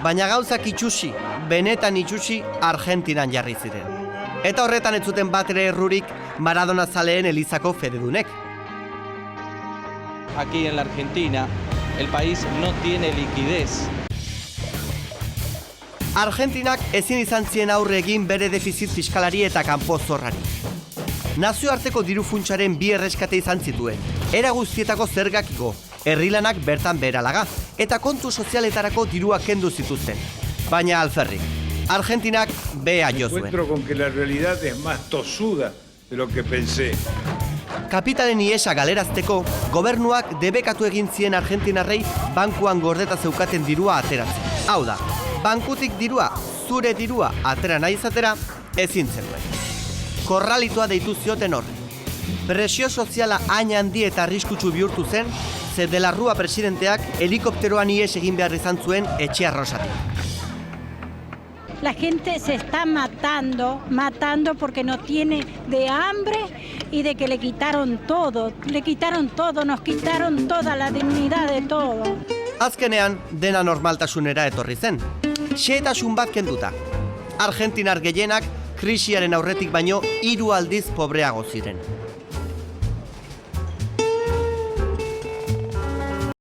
baina gauzak itxusi, benetan itxusi Argentinan jarri ziren. Eta horretan ez zuten bat ere errurik Maradona zaleen elizako fededunek. Aquí en la Argentina, el país no tiene liquidez. Argentinak ezin izan zien aurre egin bere defizit fiskalari eta kanpo zorrari. Nazioarteko diru funtsaren bi erreskate izan zituen, era guztietako zergak igo, herrilanak bertan beralaga, eta kontu sozialetarako dirua kendu zituzten. Baina alferrik, Argentinak bea jo zuen. Encuentro con que la realidad es más tosuda de lo que pensé. Kapitalen iesa galerazteko, gobernuak debekatu egin zien argentinarrei bankuan gordeta zeukaten dirua ateratzen. Hau da, bankutik dirua, zure dirua atera nahi izatera, ezin zenuen. Korralitua deitu zioten horri. Presio soziala hain handi eta arriskutsu bihurtu zen, ze de la Rúa presidenteak helikopteroan ies egin behar izan zuen etxe arrosatik. La gente se está matando porque no tiene de hambre y de que le quitaron todo, nos quitaron toda la dignidad de todo. Azkenean, dena normaltasunera etorri zen. Xehetasun bat kenduta. Argentinar gehienak krisiaren aurretik baino 3 aldiz pobreago ziren.